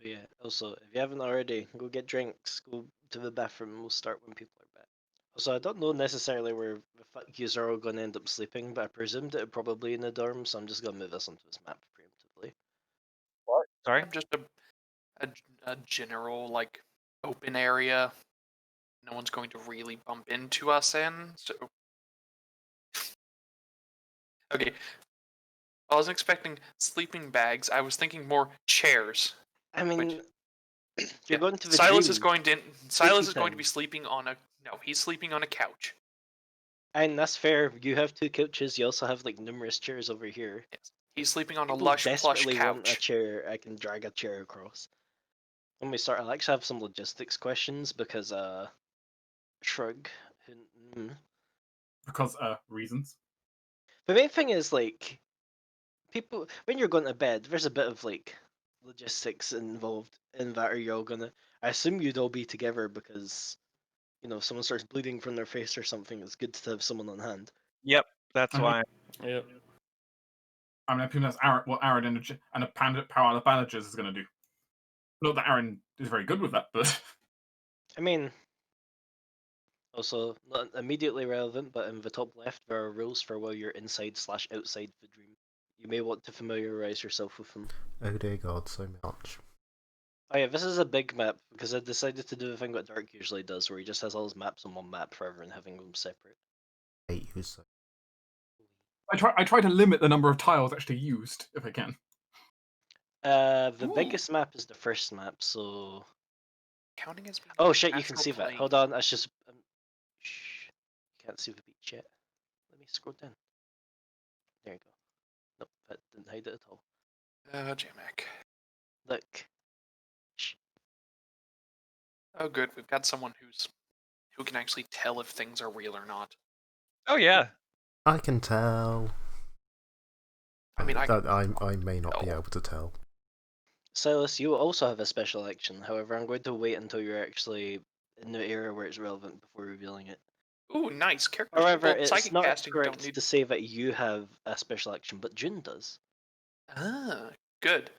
Oh, yeah. Also, if you haven't already, go get drinks, go to the bathroom, and we'll start when people are back. Also, I don't know necessarily where the fuck yous are all going to end up sleeping, but I presumed it probably in the dorm, so I'm just going to move us onto this map preemptively. What? Sorry? I'm just a general, like, open area. No one's going to really bump into us in, so... Okay. I wasn't expecting sleeping bags. I was thinking more chairs. I mean, you're going to the Silas dream. is going to time. be sleeping on a... No, he's sleeping on a couch. And that's fair. You have 2 couches. You also have like numerous chairs over here. Yes. He's sleeping on a People lush plush desperately want a couch. chair. I can drag a chair across. When we start, I'll actually have some logistics questions because shrug. Because reasons. The main thing is like people when you're going to bed, there's a bit of like logistics involved in that. Are you all gonna? I assume you'd all be together because if someone starts bleeding from their face or something, it's good to have someone on hand. Yep, that's why. Yep. I mean, I think that's what Aaron and a power of bandages is going to do. Not that Aaron is very good with that, but I mean, also not immediately relevant, but in the top left there are rules for while you're inside/outside the dream. You may want to familiarize yourself with them. Oh dear God, so much. Oh yeah, this is a big map because I decided to do the thing what Dark usually does, where he just has all his maps on one map forever and having them separate. I hate you so. I try to limit the number of tiles actually used if I can. The biggest map is the first map, so. Counting as. Oh shit! You can see that. Hold on, I just. Shh. Can't see the beach yet. Let me scroll down. There you go. Nope, that didn't hide it at all. JMac. Look. Shh. Oh, good. We've got someone who can actually tell if things are real or not. Oh yeah. I can tell. I mean, I may not be able to tell. Silas, you also have a special action. However, I'm going to wait until you're actually in the area where it's relevant before revealing it. Ooh, nice. However, well, it's psychic not casting correct don't need to say that you have a special action, but June does. Ah, good.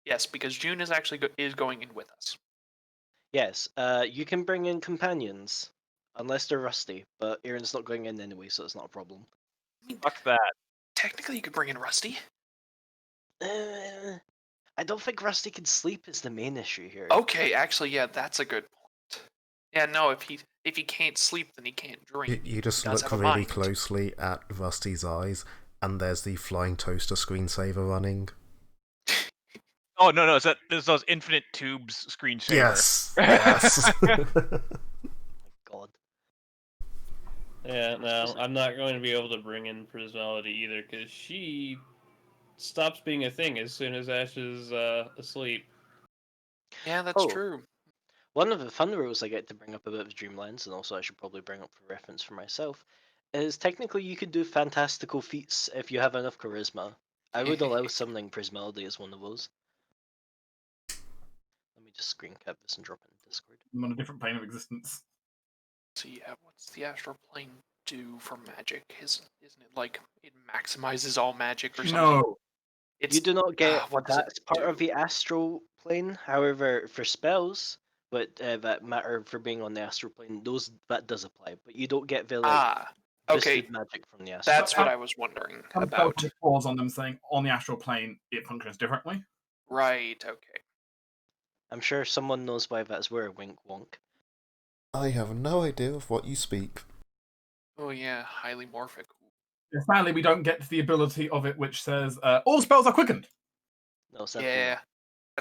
Yes, because June is actually going in with us. Yes, you can bring in companions, unless they're rusty, but Aaron's not going in anyway, so it's not a problem. I mean, Fuck that. technically, you could bring in Rusty. I don't think Rusty can sleep is the main issue here. Okay, actually, yeah, that's a good point. Yeah, no, if he can't sleep, then he can't dream. You just look really closely at Rusty's eyes, and there's the flying toaster screensaver running. Oh no! There's those infinite tubes screensaver. Yes. Yes. Oh my God. Yeah, no, I'm not going to be able to bring in Prismality either, because she stops being a thing as soon as Ash is asleep. Yeah, that's true. One of the fun rules I get to bring up about Dreamlands, and also I should probably bring up for reference for myself, is technically you could do fantastical feats if you have enough charisma. I would allow summoning Prismality as one of those. Let me just screen cap this and drop it in Discord. I'm on a different plane of existence. So yeah, what's the astral plane do for magic? Isn't it like it maximizes all magic or something? No. You do not get what does that's part of the astral plane. However, for spells, but that matter for being on the astral plane, that does apply. But you don't get the okay, magic from the astral. That's what I was wondering about. Some pause on them saying on the astral plane it functions differently. Right. Okay. I'm sure someone knows why that's where. Wink, wonk. I have no idea of what you speak. Oh yeah, highly morphic. Sadly, we don't get the ability of it which says all spells are quickened. No, yeah.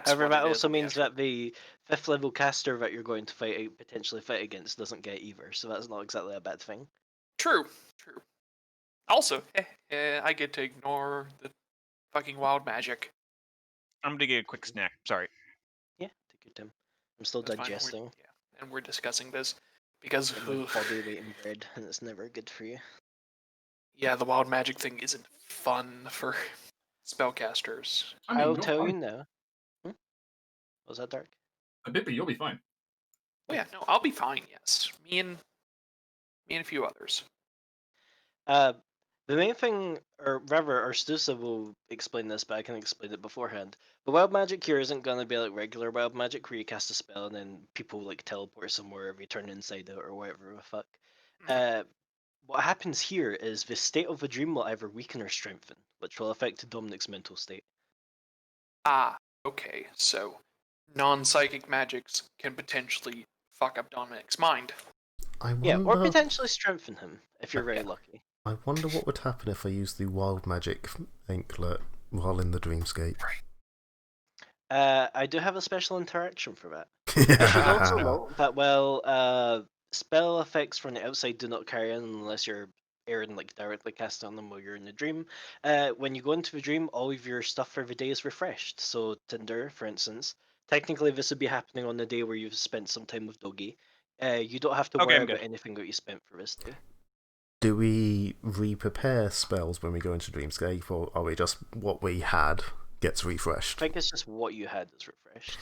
However, that also means that the 5th level caster that you're going to potentially fight against doesn't get either, so that's not exactly a bad thing. True. Also, I get to ignore the fucking wild magic. I'm gonna get a quick snack. Sorry. Yeah, take your time. I'm still digesting. And we're discussing this because body weight in bread, and it's never good for you. Yeah, the wild magic thing isn't fun for spellcasters. I'll tell you now. Was that dark? Bippy, you'll be fine. Oh yeah, no, I'll be fine. Yes, me and a few others. The main thing, or rather, Arstusa will explain this, but I can explain it beforehand. But wild magic here isn't gonna be like regular wild magic where you cast a spell and then people like teleport somewhere if you turn inside out or whatever the fuck. What happens here is the state of the dream will either weaken or strengthen, which will affect Dominic's mental state. Ah, okay. So non-psychic magics can potentially fuck up Dominic's mind. I Yeah, or wonder. potentially strengthen him if you're very Yeah. lucky. I wonder what would happen if I used the wild magic anklet while in the dreamscape. I do have a special interaction for that. You should also Yeah. note that spell effects from the outside do not carry on unless you're Aaron like directly casting on them while you're in the dream. When you go into the dream, all of your stuff for the day is refreshed. So Tinder, for instance, technically this would be happening on the day where you've spent some time with Doggy. You don't have to Okay, worry I'm good. about anything that you spent for this day. Do we re-prepare spells when we go into Dreamscape, or are we just what we had gets I refreshed? think it's just what you had is refreshed.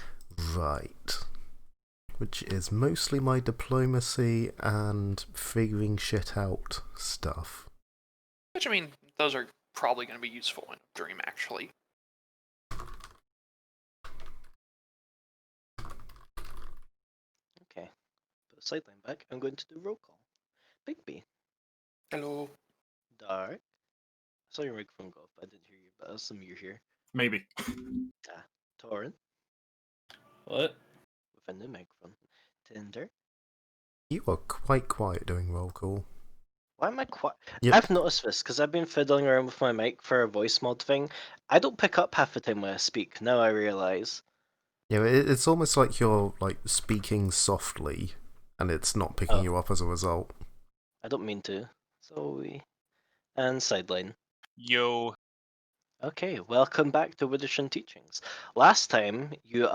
Right. Which is mostly my diplomacy and figuring shit out stuff. Which, I mean, those are probably going to be useful in a dream, actually. Okay. Put the sideline back. I'm going to do roll call. Bigby. Hello. Dark. I saw your microphone go off, but I didn't hear you, but I assume you're here. Maybe. Torrent. What? With a new microphone. Tinder. You are quite quiet doing roll call. Why am I quiet? Yep. I've noticed this because I've been fiddling around with my mic for a voice mod thing. I don't pick up half the time when I speak. Now I realize. Yeah, it's almost like you're like speaking softly, and it's not picking Oh. you up as a result. I don't mean to. Zoe. And sideline. Yo. Okay, welcome back to Widdershin Teachings. Last time you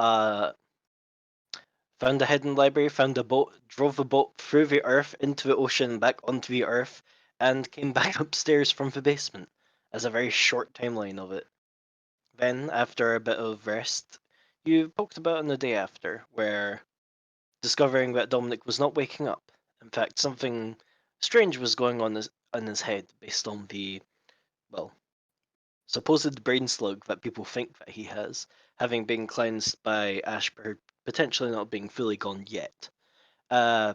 found a hidden library, found a boat, drove a boat through the earth into the ocean, back onto the earth, and came back upstairs from the basement, as a very short timeline of it. Then, after a bit of rest, you poked about on the day after, where discovering that Dominic was not waking up. In fact, something strange was going on in his head based on the, well, supposed brain slug that people think that he has, having been cleansed by Ashburn potentially not being fully gone yet. A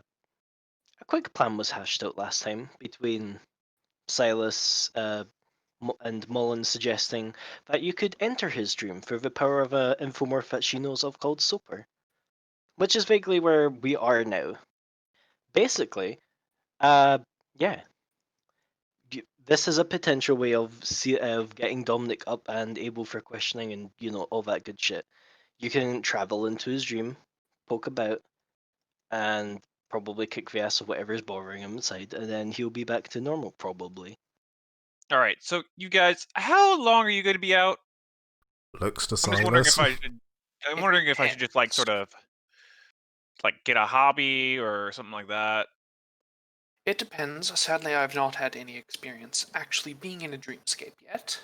quick plan was hashed out last time between Silas and Mullen suggesting that you could enter his dream through the power of an infomorph that she knows of called Soper, which is vaguely where we are now. Basically, yeah, this is a potential way of getting Dominic up and able for questioning and all that good shit. You can travel into his dream, poke about, and probably kick the ass of whatever's bothering him inside, and then he'll be back to normal probably. All right. So you guys, how long are you going to be out? Looks to I'm just wondering Silas. if I should. I'm It wondering if I should just like depends. sort of like get a hobby or something like that. It depends. Sadly, I've not had any experience actually being in a dreamscape yet.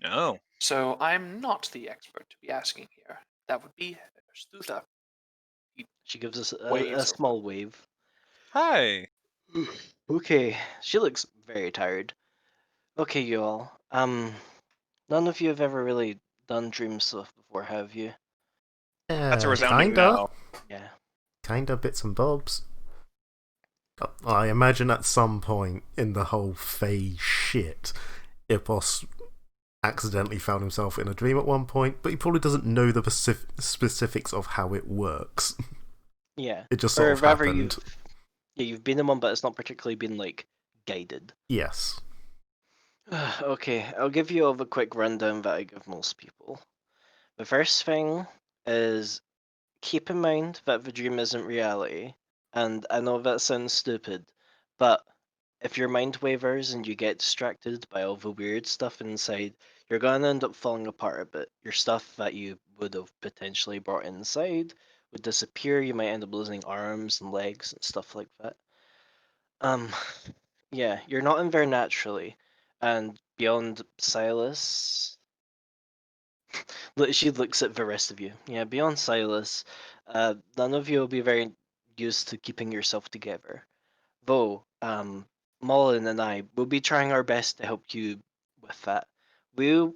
No. So I'm not the expert to be asking here. That would be Stutha. She gives us Waves a or small wave. Hi. Okay, she looks very tired. Okay, you all. None of you have ever really done dream stuff before, have you? That's a Yeah, resounding kinda. no. Yeah. Kinda bits and bobs. I imagine at some point in the whole phase shit, Ipos accidentally found himself in a dream at one point, but he probably doesn't know the specifics of how it works. Yeah. It just sort Or of rather, happened. you've been in one, but it's not particularly been like guided. Yes. Okay, I'll give you all the quick rundown that I give most people. The first thing is keep in mind that the dream isn't reality, and I know that sounds stupid, but if your mind wavers and you get distracted by all the weird stuff inside, you're gonna end up falling apart a bit. Your stuff that you would have potentially brought inside would disappear. You might end up losing arms and legs and stuff like that. Um, yeah, you're not in there naturally, and beyond Silas, she looks at the rest of you. Yeah, beyond Silas, none of you will be very used to keeping yourself together. Though, Mullen and I will be trying our best to help you with that. We'll.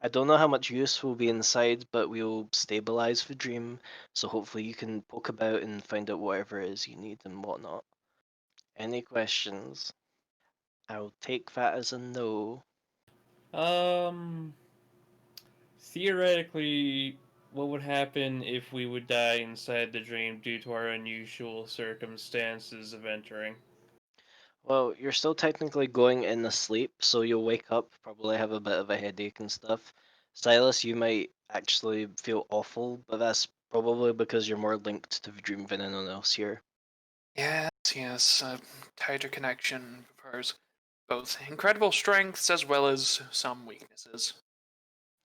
I don't know how much use will be inside, but we'll stabilize the dream, so hopefully you can poke about and find out whatever it is you need and whatnot. Any questions? I'll take that as a no. Theoretically, what would happen if we would die inside the dream due to our unusual circumstances of entering? Well, you're still technically going in asleep, so you'll wake up, probably have a bit of a headache and stuff. Silas, you might actually feel awful, but that's probably because you're more linked to the dream than anyone else here. Yes, tighter connection requires both incredible strengths as well as some weaknesses.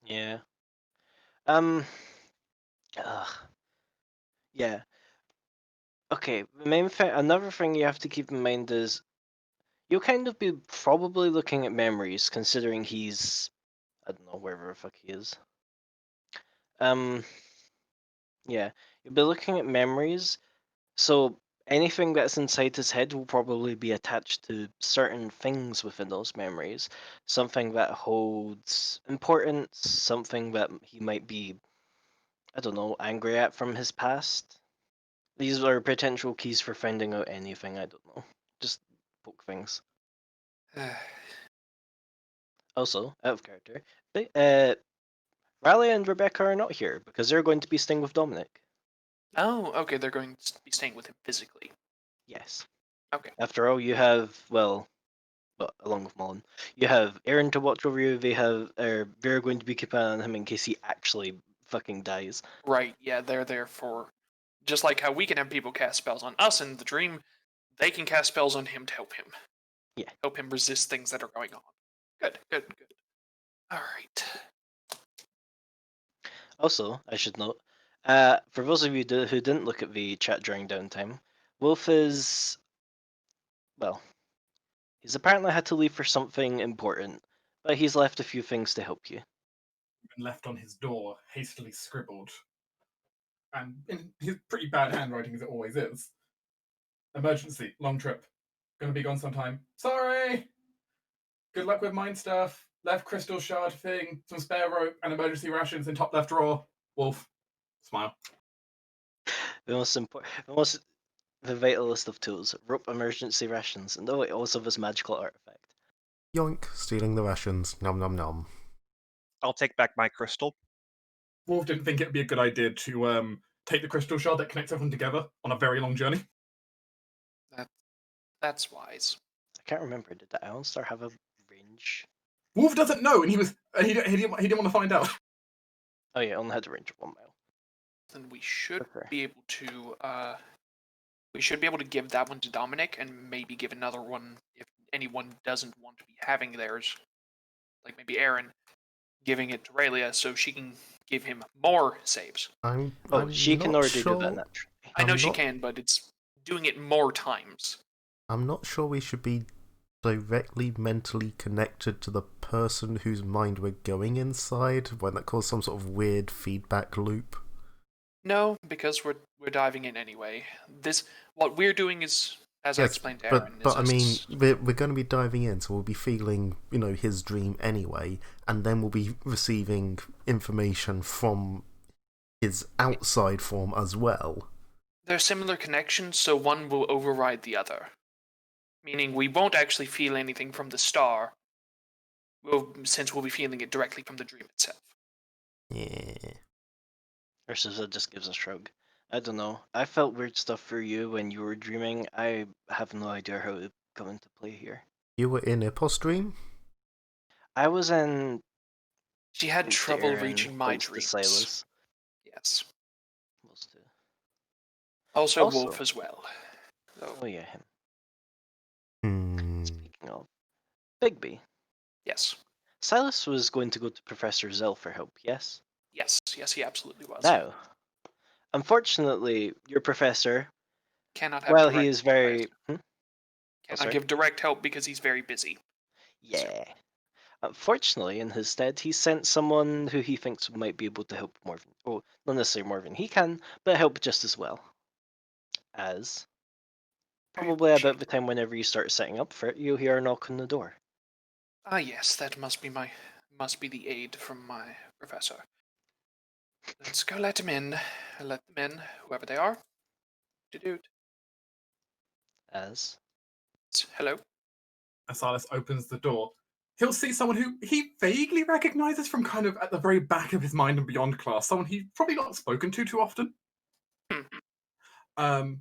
Yeah. Ugh. Yeah. Okay, the main thing, another thing you have to keep in mind is you'll kind of be probably looking at memories, considering he's, I don't know, wherever the fuck he is. Yeah, you'll be looking at memories, so anything that's inside his head will probably be attached to certain things within those memories. Something that holds importance, something that he might be, I don't know, angry at from his past. These are potential keys for finding out anything, I don't know. Just poke things. Also, out of character, Riley and Rebecca are not here because they're going to be staying with Dominic. Oh, okay, they're going to be staying with him physically. Yes. Okay. After all, you have, well, along with Mullen, you have Aaron to watch over you. They're going to be keeping an eye on him in case he actually fucking dies. Right, yeah, they're there for. Just like how we can have people cast spells on us in the dream, they can cast spells on him to help him. Yeah. Help him resist things that are going on. Good. Alright. Also, I should note, for those of you who didn't look at the chat during downtime, Wolf is, well, he's apparently had to leave for something important, but he's left a few things to help you. And left on his door, hastily scribbled, and in his pretty bad handwriting as it always is. Emergency, long trip. Gonna be gone sometime. Sorry! Good luck with mine stuff. Left crystal shard thing, some spare rope, and emergency rations in top left drawer. Wolf. Smile. The vitalist of tools, rope emergency rations, and it also this magical artifact. Yoink, stealing the rations. Nom nom nom. I'll take back my crystal. Wolf didn't think it'd be a good idea to take the crystal shard that connects everyone together on a very long journey. That's wise. I can't remember. Did the Owlstar have a range? Wolf doesn't know, and he didn't want to find out. Oh yeah, it only had a range of 1 mile. Then we should Okay. be able to give that one to Dominic and maybe give another one if anyone doesn't want to be having theirs. Like maybe Aaron giving it to Raylia so she can give him more saves. I'm She can not already do that sure. naturally. I know I'm she not- can, but it's doing it more times. I'm not sure we should be directly mentally connected to the person whose mind we're going inside when that causes some sort of weird feedback loop. No, because we're diving in anyway. What we're doing is, as I explained to Aaron, but I mean, is we're going to be diving in, so we'll be feeling, his dream anyway, and then we'll be receiving information from his outside form as well. they're similar connections, so one will override the other. Meaning we won't actually feel anything from the star, since we'll be feeling it directly from the dream itself. Yeah. Ursusa just gives a shrug. I don't know. I felt weird stuff for you when you were dreaming. I have no idea how it would come into play here. You were in Ipos dream? I was in. She had trouble Aaron, reaching my thanks to dreams. Silas. Yes. Those two. Also, Also- Wolf as well. So, Oh yeah, him. Hmm. Speaking of Bigby, yes. Silas was going to go to Professor Zell for help. Yes. Yes, he absolutely was. Now, unfortunately, your professor, Cannot have well, direct he is help, very. right? Cannot sorry? give direct help because he's very busy. Yeah. Unfortunately, in his stead, he sent someone who he thinks might be able to help Morven. Oh, not necessarily Morven. He can, but help just as well as Probably about the time whenever you start setting up for it, you'll hear a knock on the door. Ah, yes, that must be the aid from my professor. Let's go let him in. Let them in, whoever they are. Doot. As Hello. As Silas opens the door, he'll see someone who he vaguely recognizes from kind of at the very back of his mind and beyond class, someone he's probably not spoken to too often. Um,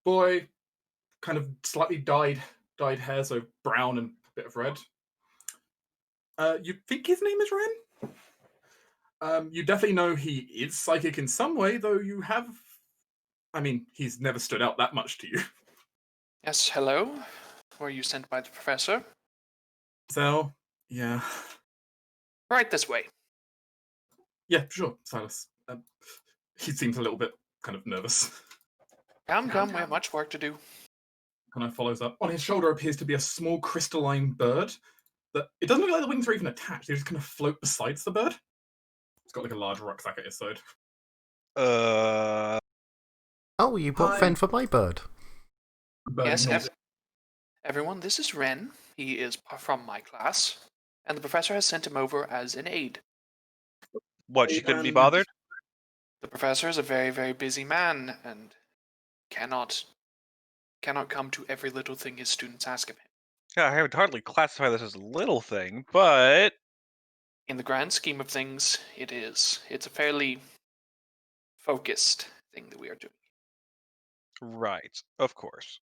boy, kind of slightly dyed hair, so brown and a bit of red. You think his name is Ren? You definitely know he is psychic in some way, though you have... I mean, he's never stood out that much to you. Yes, hello. Were you sent by the professor? So, yeah. Right this way. Yeah, sure, Silas. He seems a little bit kind of nervous. Come, we have much work to do. Kind of follows up. On his shoulder appears to be a small crystalline bird. That it doesn't look like the wings are even attached. They just kind of float beside the bird. It's got like a large rucksack at his side. Uh, Oh, you bought Hi. Fen for my bird. The bird Yes, ignores it. everyone, this is Ren. He is from my class, and the professor has sent him over as an aide. what? She couldn't be And- bothered. The professor is a very, very busy man and cannot come to every little thing his students ask of him. Yeah, I would hardly classify this as a little thing, but In the grand scheme of things, it is. It's a fairly focused thing that we are doing. right, of course.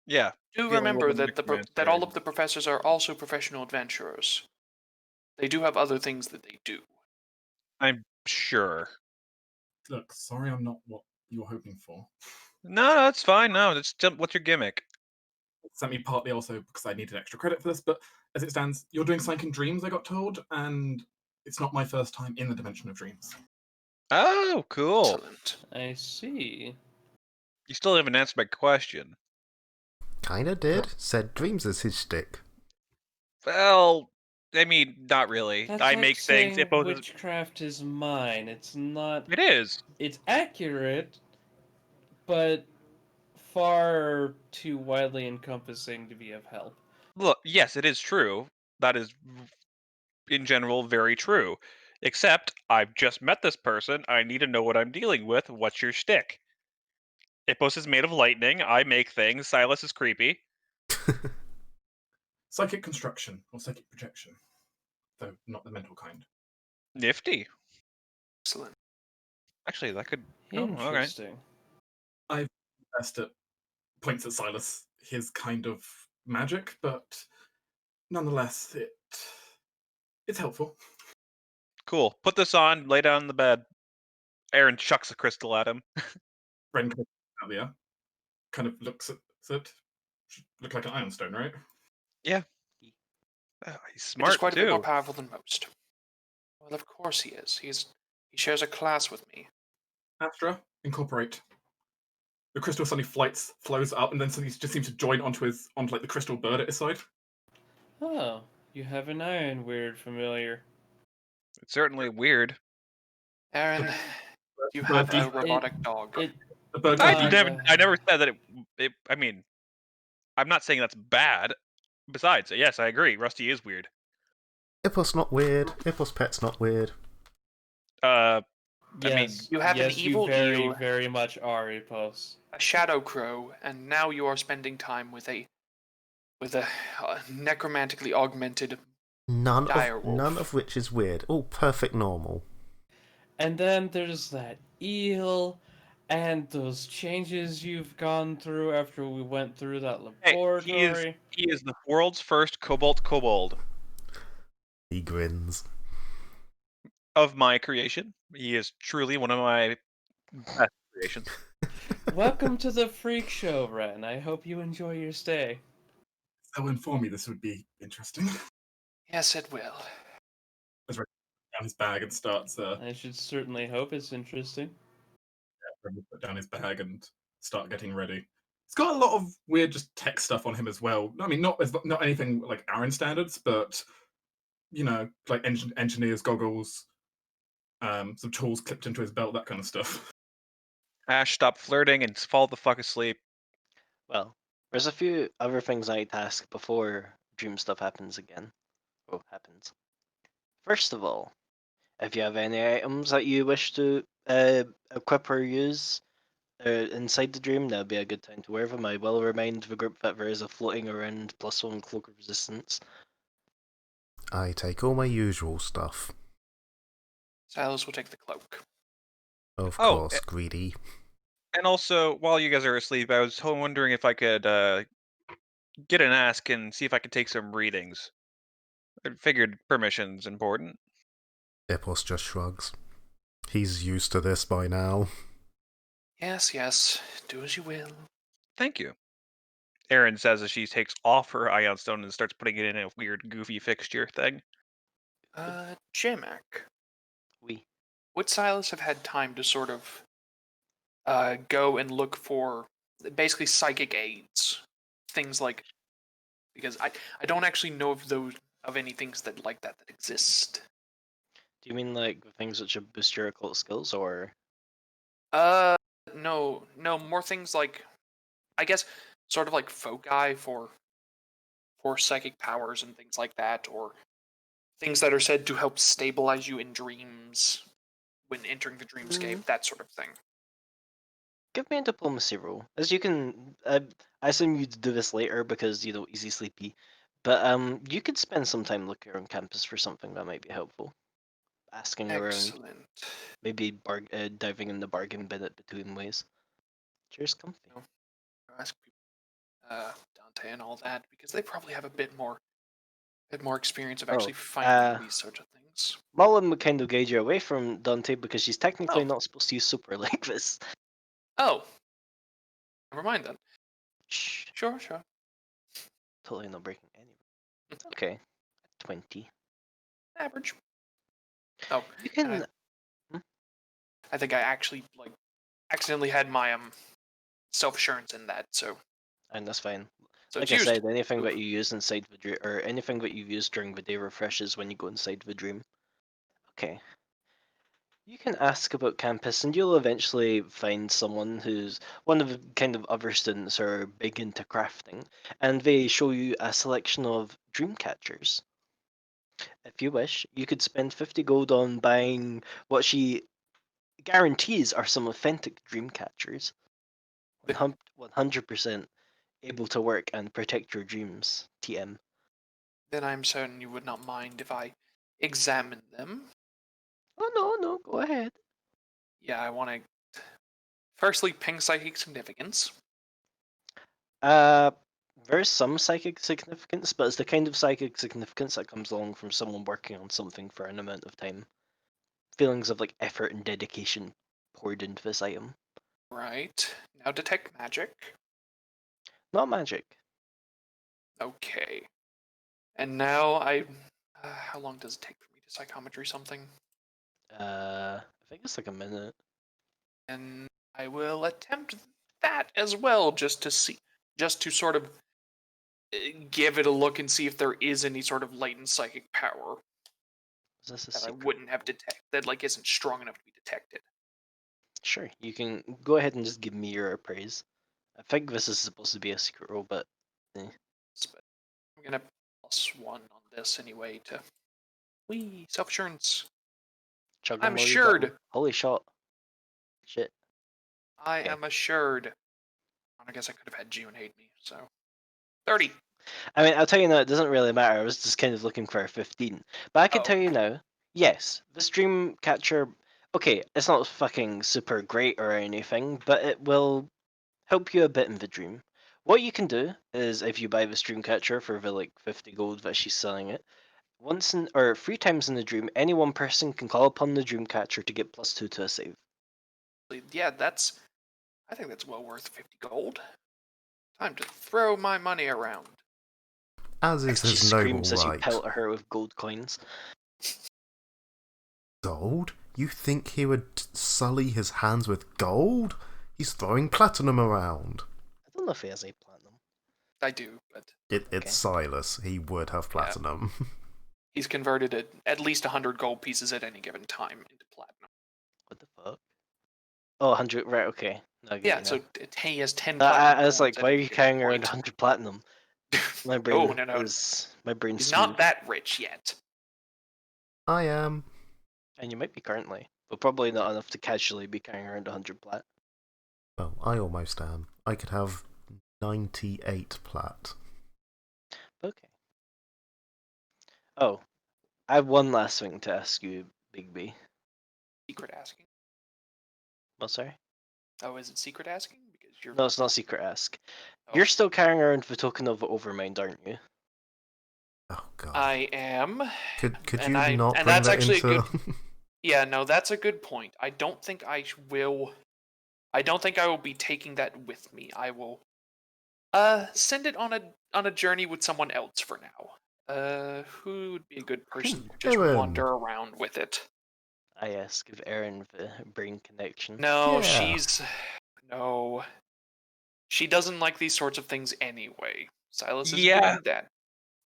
Yeah. Do Dealing remember with a that that all of the professors are also professional adventurers. They do have other things that they do. I'm sure. Look, sorry I'm not what you were hoping for. No, it's fine. No, it's just, what's your gimmick? Sent me partly also because I needed extra credit for this, but as it stands, you're doing Psychic Dreams, I got told, and it's not my first time in the Dimension of Dreams. Oh, cool. Excellent. I see. You still haven't answered my question. Kinda did. Said dreams is his shtick. Well, I mean, not really. That's I like make things. saying It both witchcraft is mine. It's not. it is. It's accurate, but far too widely encompassing to be of help. Look, yes, it is true. That is, in general, very true. Except, I've just met this person. I need to know what I'm dealing with. What's your shtick? Ipos is made of lightning. I make things. Silas is creepy. Psychic construction or psychic projection, though not the mental kind. Nifty. Excellent. Actually, that could. Oh, all right. Interesting. I've best at points at Silas his kind of magic, but nonetheless, it's helpful. Cool. Put this on. Lay down in the bed. Aaron chucks a crystal at him. Ren comes out the air, kind of looks at it. Should look like an iron stone, right? Yeah. Oh, he's It is smart quite a bit more too. powerful than most. Well, of course he is. He shares a class with me. Astra, incorporate. The crystal suddenly flows up, and then suddenly just seems to join onto like the crystal bird at his side. Oh, you have an iron weird familiar. It's certainly weird. Aaron, you The have bird a robotic dog. The bird I Uh, never. I never said that it. I mean, I'm not saying that's bad. Besides, yes, I agree. Rusty is weird. Ipos not weird. Ipos pet's not weird. I mean, Yes, you have an yes, evil you very, eel. very much are, Epos. a shadow crow, and now you are spending time with a necromantically augmented None direwolf. of which is weird. All perfect normal. And then there's that eel, and those changes you've gone through after we went through that hey, laboratory. he is the world's first cobalt kobold He grins. of my creation. He is truly one of my best creations. Welcome to the freak show, Ren. I hope you enjoy your stay. They'll inform me this would be interesting. Yes, it will. Down his bag and starts. I should certainly hope it's interesting. Put down his bag and start getting ready. It's got a lot of weird just tech stuff on him as well. I mean, not anything like Aaron standards, but you know, like engineer's goggles, some tools clipped into his belt, that kind of stuff. Ash, stop flirting and fall the fuck asleep. Well, there's a few other things I'd ask before dream stuff happens again. Oh, happens. First of all, if you have any items that you wish to equip or use inside the dream, that'd be a good time to wear them. I will remind the group that there is a floating around +1 cloak of resistance. I take all my usual stuff. Silas will take the cloak. Of Oh, course, greedy. And also, while you guys are asleep, I was wondering if I could get an ask and see if I could take some readings. I figured permission's important. Epos just shrugs. He's used to this by now. Yes, yes. Do as you will. Thank you. Erin says as she takes off her ion stone and starts putting it in a weird, goofy fixture thing. Jamak, We. would Silas have had time to sort of go and look for basically psychic aids? Things like, because I don't actually know of any things that like that exist. Do you mean like things which would boost your occult skills, or No, more things like, I guess, sort of like foci for psychic powers and things like that, or things that are said to help stabilize you in dreams when entering the dreamscape, that sort of thing. give me a diplomacy roll? As you can, I assume you'd do this later because easy sleepy, but you could spend some time looking around campus for something that might be helpful. Asking around, Excellent. maybe diving in the bargain bin at between ways. Cheers, comfy. No. Ask Dante and all that because they probably have a bit more experience of actually finding these sorts of things. Mullen would kind of guide you away from Dante because she's technically Oh. not supposed to use super like this. Oh, never mind then. Shh, Sure. totally not breaking any. Okay, 20. Average. Oh, You can. I think I actually accidentally had my self assurance in that, so And that's fine. so Like it's I used. said, anything Oof. that you use inside the dream, or anything that you use during the day refreshes when you go inside the dream. Okay. You can ask about campus, and you'll eventually find someone who's one of the kind of other students who are big into crafting, and they show you a selection of dream catchers. If you wish, you could spend 50 gold on buying what she guarantees are some authentic dream catchers. 100% able to work and protect your dreams. TM. Then I'm certain you would not mind if I examine them. Oh no, go ahead. Yeah, I want to firstly ping psychic significance. Uh, there's some psychic significance, but it's the kind of psychic significance that comes along from someone working on something for an amount of time. Feelings of like effort and dedication poured into this item. Right. Now detect magic. Not magic. Okay. And now how long does it take for me to psychometry something? I think it's like a minute. And I will attempt that as well, just to sort of give it a look and see if there is any sort of latent psychic power Is this a that I secret? wouldn't have detected, that isn't strong enough to be detected. Sure, you can go ahead and just give me your appraise. I think this is supposed to be a secret roll, but But I'm gonna +1 on this anyway to self assurance. chug I'm them while you got 'em. assured. Holy shot. Shit. I Okay. am assured. I guess I could have had June hate me. So 30. I mean, I'll tell you now, it doesn't really matter. I was just kind of looking for a 15. But I can Oh. tell you now, yes, this dream catcher, okay, it's not fucking super great or anything, but it will help you a bit in the dream. What you can do is if you buy the stream catcher for the like 50 gold that she's selling it, once in or 3 times in the dream, any one person can call upon the dream catcher to get +2 to a save. Yeah, I think that's well worth 50 gold. Time to throw my money around. As is She his noble screams as you right. pelt her with gold coins. Gold? You think he would sully his hands with gold? He's throwing platinum around. I don't know if he has a platinum. I do, but It's Silas. He would have platinum. he's converted at least 100 gold pieces at any given time into platinum. What the fuck? Oh, 100, right, okay. I get Yeah, you so now. he has 10 platinum I was like, coins why at are any you given carrying around point. 100 platinum? My Oh, brain no. is my brain's He's smooth. not that rich yet. I am. And you might be currently, but probably not enough to casually be carrying around 100 plat. Well, I almost am. I could have 98 plat. Okay. Oh, I have one last thing to ask you, Big B. Secret asking. Oh, sorry. Oh, is it secret asking? Because you're. No, it's not secret ask. Oh, You're still carrying around the token of Overmind, aren't you? Oh god. I am. Could and you not and bring that's that actually into? a good. Yeah, no, that's a good point. I don't think I will. I don't think I will be taking that with me. I will. Send it on a journey with someone else for now. Who would be a good person to just Aaron. wander around with it? I ask if Erin the brain connection. No, Yeah. no. She doesn't like these sorts of things anyway. Silas isn't Yeah. doing that.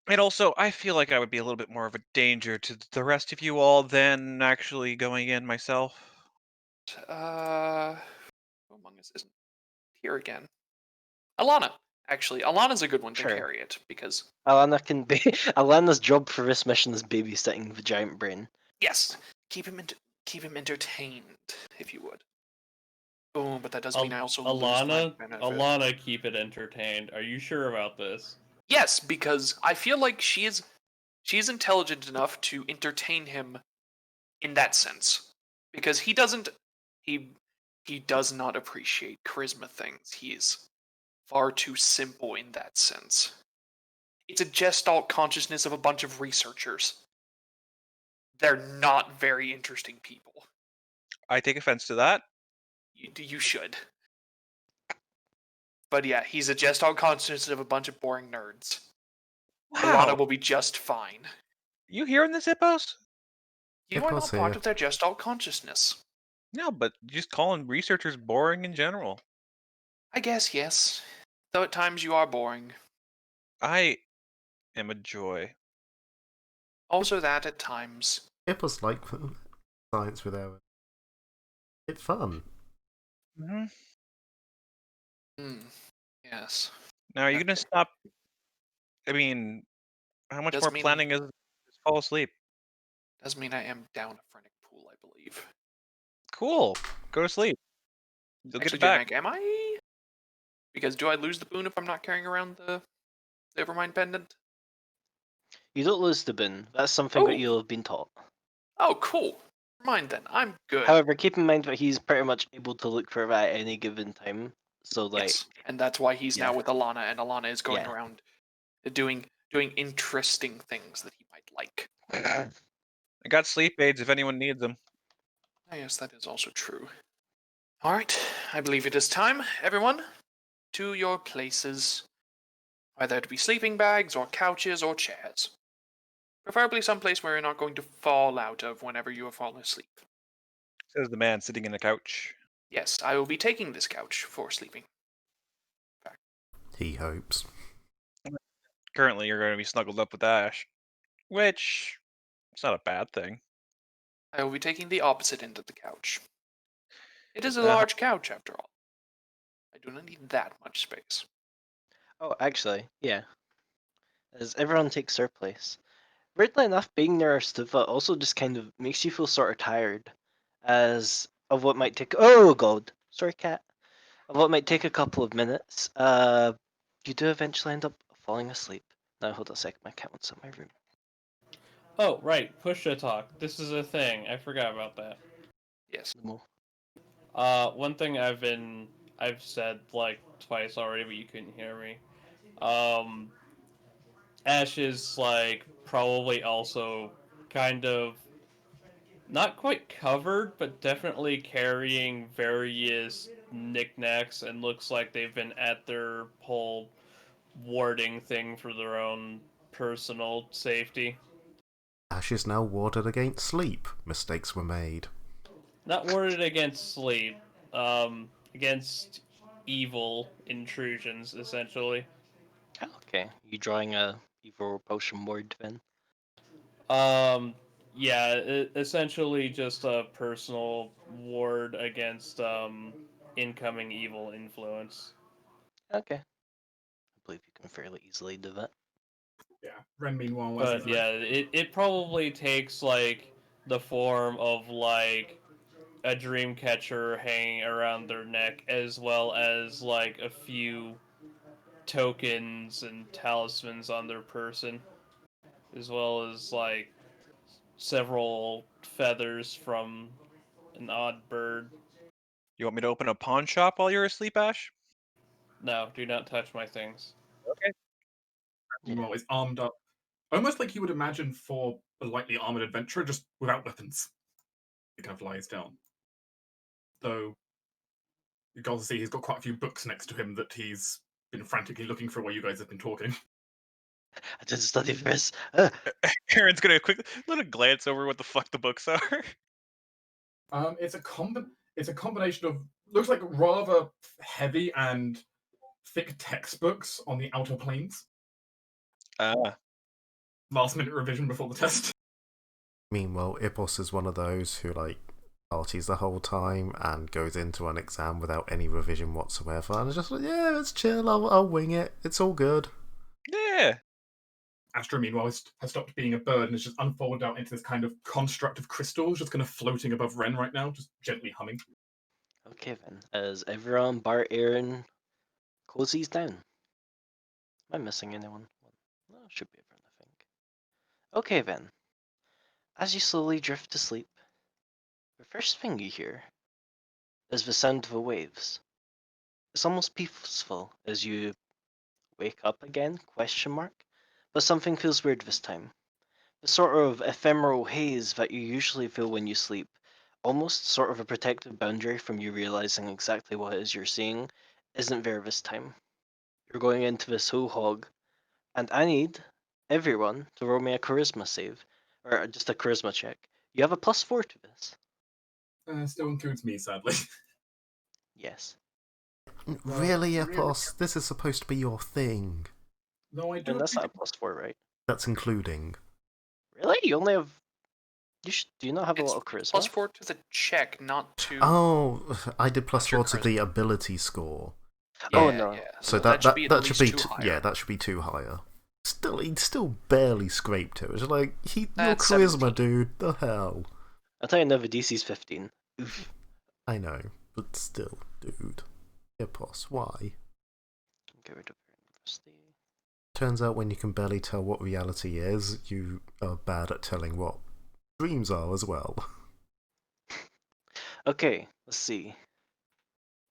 And also, I feel like I would be a little bit more of a danger to the rest of you all than actually going in myself. Who among us isn't here again? Alana. Actually, Alana's a good one to Sure. carry it because Alana can be. Alana's job for this mission is babysitting the giant brain. yes, keep him entertained if you would. Oh, but that does mean I also lose my benefit. Alana, keep it entertained. Are you sure about this? Yes, because I feel like she is intelligent enough to entertain him in that sense. Because he does not appreciate charisma things. He is far too simple in that sense. It's a gestalt consciousness of a bunch of researchers. They're not very interesting people. I take offense to that. You should. But yeah, he's a gestalt consciousness of a bunch of boring nerds. Wow. Alana will be just fine. You hearing this, Hippos? You are Hippos not part here. of their gestalt consciousness. No, but just calling researchers boring in general. I guess, yes. Though at times you are boring. I am a joy. Also that at times. It was like science with Aaron. It's fun. Mm-hmm. Yes. Now, are you gonna stop? I mean, how much Does more mean- planning is just fall asleep? Does mean I am down a phrenic pool, I believe. Cool. Go to sleep. You'll get Actually, it back. Janek, am I? Because do I lose the boon if I'm not carrying around the Evermind pendant? You don't lose the bin. That's something that Oh. you'll have been taught. Oh, cool. Mind then. I'm good. However, keep in mind that he's pretty much able to look for that at any given time. So, like, yes, and that's why he's now yeah. with Alana, and Alana is going Yeah. around doing interesting things that he might like. I got sleep aids if anyone needs them. Ah, yes, that is also true. All right, I believe it is time, everyone, to your places, whether it be sleeping bags or couches or chairs. Preferably someplace where you're not going to fall out of whenever you have fallen asleep. Says the man sitting in the couch. Yes, I will be taking this couch for sleeping. He hopes. Currently, you're going to be snuggled up with Ash, which it's not a bad thing. I will be taking the opposite end of the couch. It is a Uh, large couch, after all. I do not need that much space. Oh, actually, yeah. As everyone takes their place. Weirdly enough, being near Stuva also just kind of makes you feel sort of tired, as of what might take. Oh god, sorry, cat. Of what might take a couple of minutes. You do eventually end up falling asleep. Now hold on a sec, my cat wants in my room. Oh, right, push to talk. This is a thing. I forgot about that. Yes. One thing I've said like twice already, but you couldn't hear me. Ash is like probably also kind of not quite covered, but definitely carrying various knickknacks, and looks like they've been at their whole warding thing for their own personal safety. Ash is now warded against sleep. Mistakes were made. Not warded against sleep, against evil intrusions, essentially. Okay, you drawing a evil potion ward then? Yeah, essentially just a personal ward against incoming evil influence. Okay. I believe you can fairly easily do that. Yeah. Ren, meanwhile, But yeah, it probably takes like the form of like a dream catcher hanging around their neck, as well as like a few tokens and talismans on their person, as well as like several feathers from an odd bird. You want me to open a pawn shop while you're asleep, Ash? No, do not touch my things. Okay. meanwhile, is armed up, almost like you would imagine for a lightly armored adventurer, just without weapons. He kind of lies down. Though you can also see he's got quite a few books next to him that he's been frantically looking for while you guys have been talking. I didn't study for this. Aaron's gonna quick let a glance over what the fuck the books are. It's a combination of looks like rather heavy and thick textbooks on the outer planes. Last minute revision before the test. Meanwhile, Ipos is one of those who, like, parties the whole time and goes into an exam without any revision whatsoever. And it's just like, yeah, it's chill, I'll wing it. It's all good. Yeah. Astra, meanwhile, has stopped being a bird and is just unfolded out into this kind of construct of crystals, just kind of floating above Ren right now, just gently humming. Okay then. As everyone bar Aaron cozies down. Am I missing anyone? No, should be everyone, I think. Okay then. As you slowly drift to sleep, the first thing you hear is the sound of the waves. It's almost peaceful as you wake up again, question mark, but something feels weird this time. The sort of ephemeral haze that you usually feel when you sleep, almost sort of a protective boundary from you realizing exactly what it is you're seeing, isn't there this time. You're going into this whole hog, and I need everyone to roll me a charisma save, or just a charisma check. You have a +4 to this. Still includes me, sadly. Yes. Really, Ipos? This is supposed to be your thing. No, I do. And that's not a +4, right? That's including. Really? You only have. Do you not have a It's lot of charisma? +4 to the check, not to. Oh, I did What's your +4 to the ability score. Yeah, Oh, no. yeah. So that should be at should least be 2 higher. yeah, that should be 2 higher. He'd still barely scraped it. It's like your That's charisma, 17. dude. The hell. I'll tell you now, the DC's 15. Oof. I know, but still, dude. Ipos, why? Get rid of your university. Turns out when you can barely tell what reality is, you are bad at telling what dreams are as well. Okay, let's see.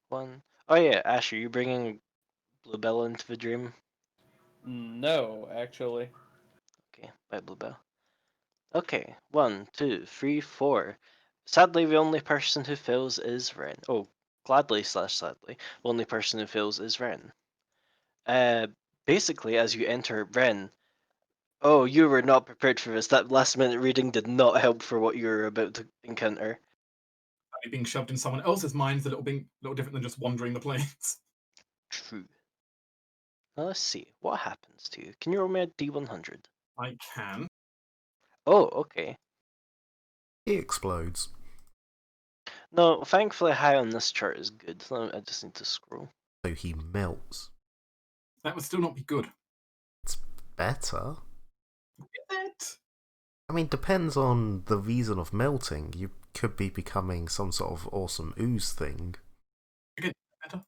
One. Oh yeah, Asher, you bringing Bluebell into the dream? No, actually. Okay, bye Bluebell. Okay, 1, 2, 3, 4. Sadly, the only person who fails is Ren. Oh, gladly/sadly, the only person who fails is Ren. Basically, as you enter Ren, oh, you were not prepared for this. That last minute reading did not help for what you were about to encounter. Being shoved in someone else's mind is a little different than just wandering the plains. True. Now let's see. What happens to you? Can you roll me a D100? I can. Oh, okay. He explodes. No, thankfully high on this chart is good. So I just need to scroll. So he melts. That would still not be good. It's better. Is it? I mean, depends on the reason of melting. You could be becoming some sort of awesome ooze thing. Again, better.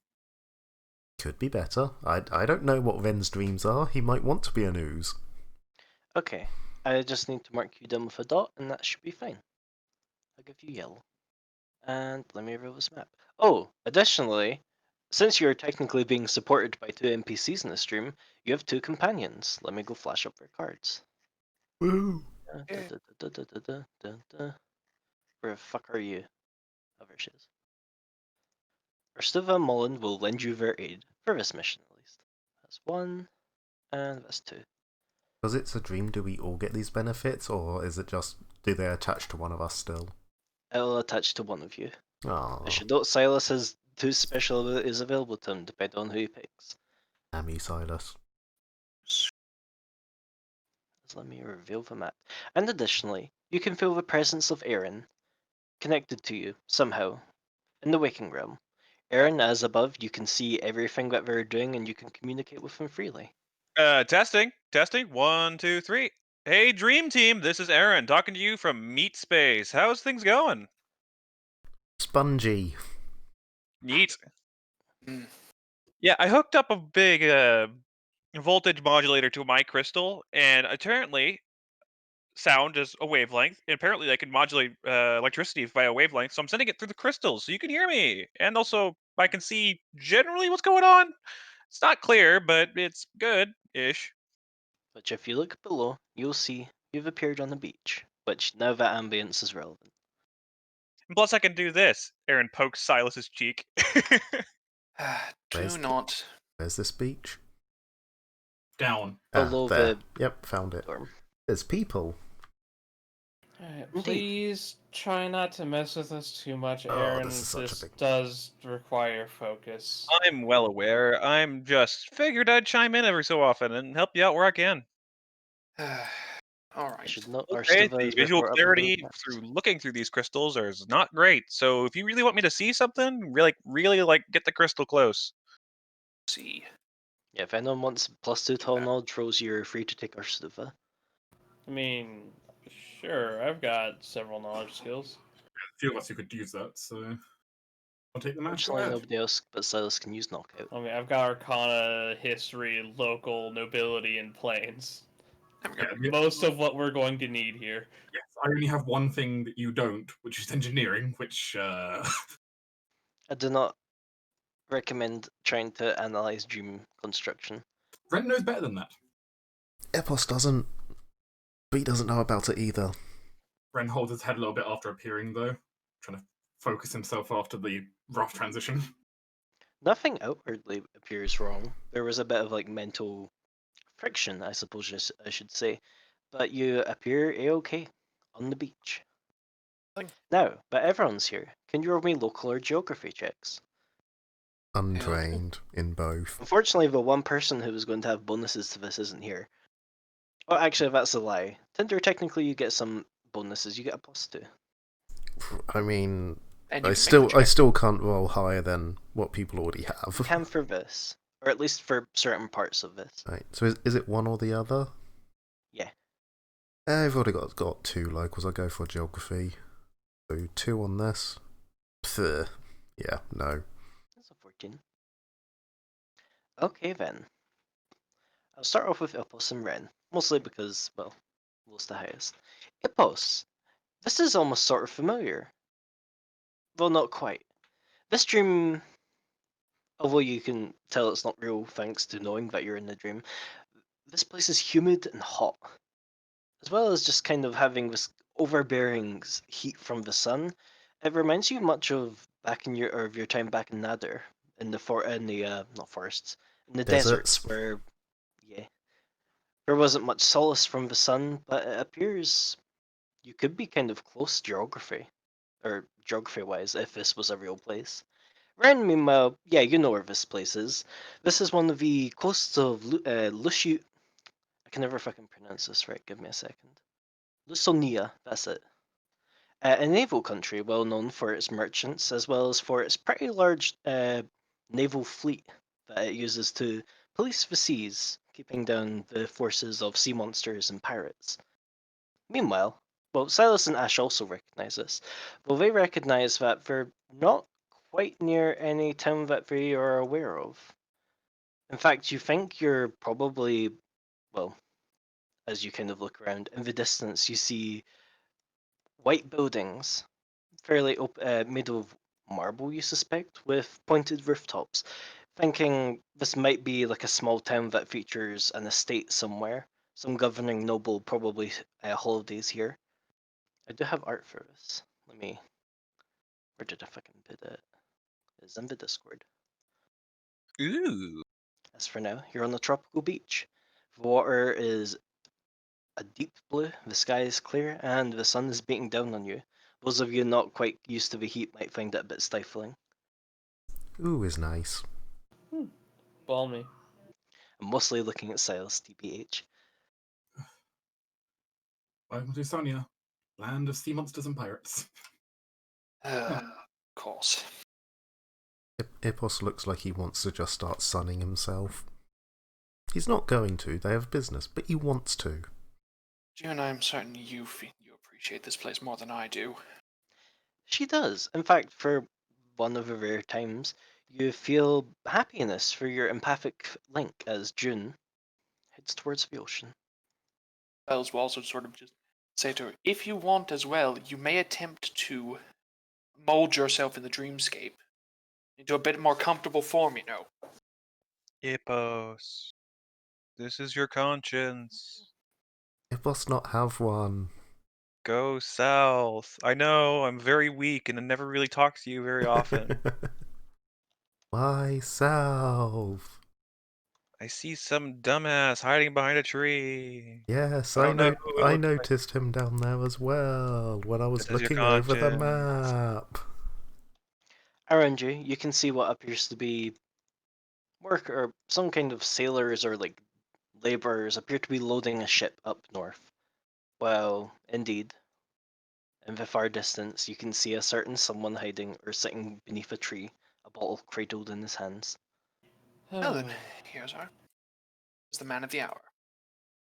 Could be better. I don't know what Ren's dreams are. He might want to be an ooze. Okay, I just need to mark you down with a dot, and that should be fine. I'll give you yellow. And let me roll this map. Oh, additionally, since you're technically being supported by 2 NPCs in the stream, you have 2 companions. Let me go flash up their cards. Woo! Where the fuck are you? Oh, there she is. Urstiva and Mullen will lend you their aid, for this mission at least. That's 1, and that's 2. Because it's a dream, do we all get these benefits, or is it just, do they attach to one of us still? It'll attach to one of you. Aww. As you note, Silas has 2 special abilities available to him, depending on who he picks. Damn you, Silas. Let me reveal the map. And additionally, you can feel the presence of Aaron connected to you, somehow, in the waking realm. Aaron, as above, you can see everything that they're doing and you can communicate with them freely. Testing. 1, 2, 3. Hey, Dream Team, this is Aaron talking to you from Meat Space. How's things going? Spongy. Neat. Mm. Yeah, I hooked up a big voltage modulator to my crystal, and apparently sound is a wavelength. And apparently, I can modulate electricity via wavelength, so I'm sending it through the crystals so you can hear me. And also, I can see generally what's going on. It's not clear, but it's good-ish. Which, if you look below, you'll see you've appeared on the beach, which now that ambience is relevant. And plus, I can do this. Aaron pokes Silas's cheek. Where's Do not. Where's this beach? Down. Below there. the Yep, found it. dorm. There's people. Alright, Indeed. please try not to mess with us too much, Oh, Aaron. this is such a big- does require focus. I'm well aware. I'm just figured I'd chime in every so often and help you out where I can. All I right. should note Okay, the Arstuva's visual report up below clarity next. through looking through these crystals is not great. So if you really want me to see something, really like get the crystal close. See. Yeah, if anyone wants +2 to all knowledge rolls, you're free to take Arstuva. I mean, sure, I've got several knowledge skills. A few of us who could use that, so I'll take the match. Go Fortunately, ahead. nobody else but Silas can use knockout. I mean, I've got Arcana, History, Local, Nobility, and Planes. There we go. Yeah, Most of what we're going to need here. yes, I only have one thing that you don't, which is engineering, which I do not recommend trying to analyze dream construction. Ren knows better than that. Epos doesn't. But he doesn't know about it either. Ren holds his head a little bit after appearing, though, trying to focus himself after the rough transition. Nothing outwardly appears wrong. There was a bit of like mental friction, I suppose I should say, but you appear a-okay on the beach. Thank- Now, but everyone's here. Can you roll me local or geography checks? Untrained in both. Unfortunately, the one person who was going to have bonuses to this isn't here. Oh, actually, that's a lie. Tinder, technically, you get some bonuses. You get a +2. I mean, And you I can make the check. still can't roll higher than what people already You have. can for this, or at least for certain parts of this. Right. So is it one or the other? Yeah. I've already got 2 locals. I'll go for geography. So 2 on this. Pfft. Yeah, no. That's a 14. Okay, then. I'll start off with Ipos and Ren, mostly because, well, lowest the highest. Ipos, this is almost sort of familiar. Well, not quite. This dream, although you can tell it's not real thanks to knowing that you're in the dream, this place is humid and hot, as well as just kind of having this overbearing heat from the sun. It reminds you much of your time back in Nader, in the not forests, in the Deserts. deserts, where yeah, there wasn't much solace from the sun, but it appears you could be kind of close geography-wise, if this was a real place. Ren, meanwhile, yeah, you know where this place is. This is one of the coasts of Lushu. I can never fucking pronounce this right. Give me a second. Lusonia, that's it. A naval country well known for its merchants as well as for its pretty large naval fleet that it uses to police the seas, keeping down the forces of sea monsters and pirates. Meanwhile, well, Silas and Ash also recognize this. Well, they recognize that they're not quite near any town that they are aware of. In fact, you think you're probably, well, as you kind of look around, in the distance you see white buildings, fairly made of marble, you suspect, with pointed rooftops. Thinking this might be like a small town that features an estate somewhere. Some governing noble probably holidays here. I do have art for this. Where did I fucking put it? It's in the Discord. Ooh. As for now, you're on a tropical beach. The water is a deep blue, the sky is clear, and the sun is beating down on you. Those of you not quite used to the heat might find it a bit stifling. Ooh is nice. Balmy. I'm mostly looking at Silas, TBH. Welcome to Sonia, land of sea monsters and pirates. Of course. Ipos looks like he wants to just start sunning himself. He's not going to, they have business, but he wants to. June, I'm certain you appreciate this place more than I do. She does. In fact, for one of the rare times, you feel happiness for your empathic link as June heads towards the ocean. Bells will also sort of just say to her, if you want as well, you may attempt to mold yourself in the dreamscape into a bit more comfortable form, you know. Hippos. This is your conscience. Ipos not have one. Go south. I know, I'm very weak and I never really talk to you very often. Myself. I see some dumbass hiding behind a tree. Yes, I I don't know know. who it I looks like. noticed him down there as well when I was This is your looking over the conscience. map. Around you, you can see what appears to be work or some kind of sailors or like laborers appear to be loading a ship up north. Well, indeed, in the far distance, you can see a certain someone hiding or sitting beneath a tree, a bottle cradled in his hands. Well then, here's the man of the hour.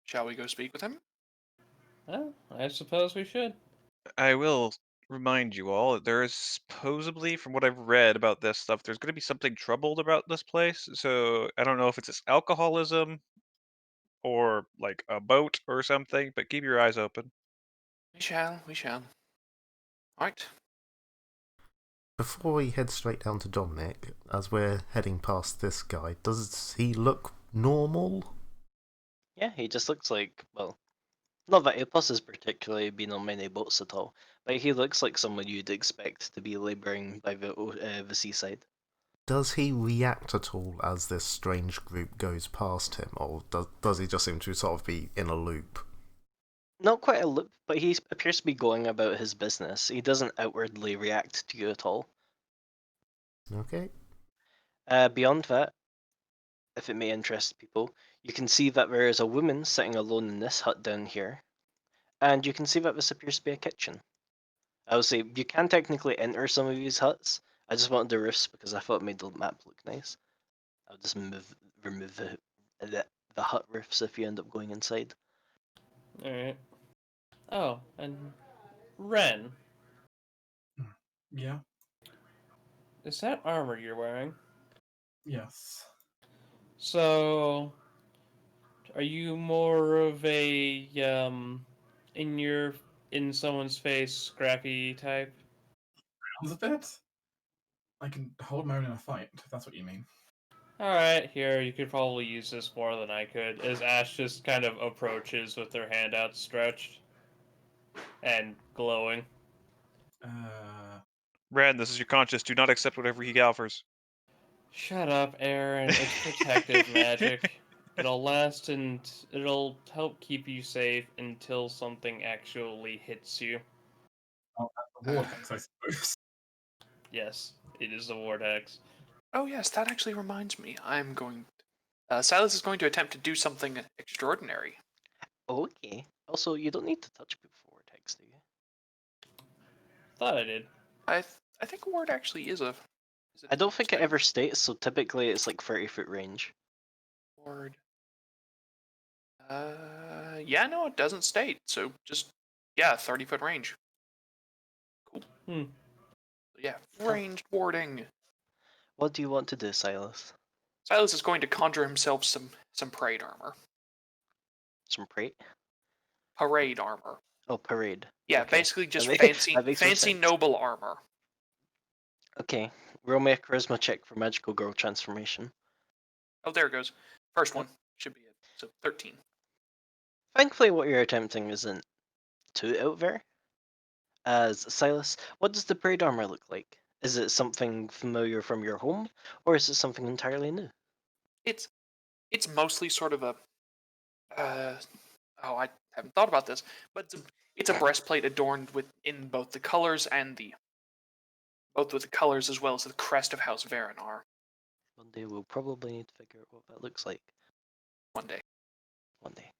Shall we go speak with him? Well, I suppose we should. I will remind you all that there is supposedly, from what I've read about this stuff, there's going to be something troubled about this place. So I don't know if it's alcoholism or like a boat or something, but keep your eyes open. We shall. Alright. Before we head straight down to Dominic, as we're heading past this guy, does he look normal? Yeah, he just looks like, well, not that Apos has particularly been on many boats at all, but he looks like someone you'd expect to be labouring by the seaside. Does he react at all as this strange group goes past him, or does he just seem to sort of be in a loop? Not quite a loop, but he appears to be going about his business. He doesn't outwardly react to you at all. Okay. Beyond that, if it may interest people, you can see that there is a woman sitting alone in this hut down here, and you can see that this appears to be a kitchen. I would say you can technically enter some of these huts. I just wanted the roofs because I thought it made the map look nice. I'll just remove the hut roofs if you end up going inside. Alright. Oh, and Ren, Yeah. is that armor you're wearing? Yes. So, are you more of a in someone's face scrappy type? Sounds a bit. I can hold my own in a fight, if that's what you mean. Alright, here, you could probably use this more than I could, as Ash just kind of approaches with her hand outstretched and glowing. Ren, this is your conscience. Do not accept whatever he offers. Shut up, Aaron. It's protective magic. It'll last and it'll help keep you safe until something actually hits you. Oh, that's the vortex, I suppose. Yes, it is the vortex. Oh yes, that actually reminds me. Silas is going to attempt to do something extraordinary. Okay. Also, you don't need to touch people for vortex, do you? Thought I did. I think a word actually is a. I don't think it ever states, so typically it's like 30-foot range. Word. Yeah, no, it doesn't state. So just 30-foot range. Cool. Yeah, ranged warding. What do you want to do, Silas? Silas is going to conjure himself some parade armor. Some prey? Parade armor. Oh, parade. Yeah, Okay. basically just That makes more fancy sense. noble armor. Okay, roll me a charisma check for magical girl transformation. Oh, there it goes. First one should be it. So 13. Thankfully, what you're attempting isn't too out there. As Silas, what does the parade armor look like? Is it something familiar from your home, or is it something entirely new? It's mostly sort of a I haven't thought about this, but it's a breastplate adorned with in both the colors and both with the colors as well as the crest of House Varinar. One day we'll probably need to figure out what that looks like. One day. One day.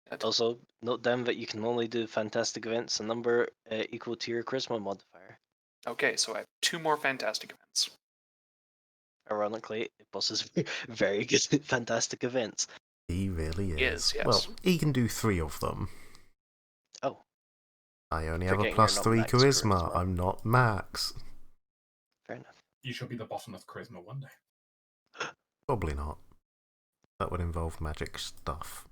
That- Also, note down that you can only do fantastic events a number equal to your charisma modifier. Okay, so I have 2 more fantastic events. Ironically, Ipos is very good at fantastic events. He really He is. is, yes. Well, he can do 3 of them. Oh, I only have a forgetting you're plus not 3 max charisma. I'm not max. Fair enough. You shall be the bottomless charisma one day. Probably not. That would involve magic stuff.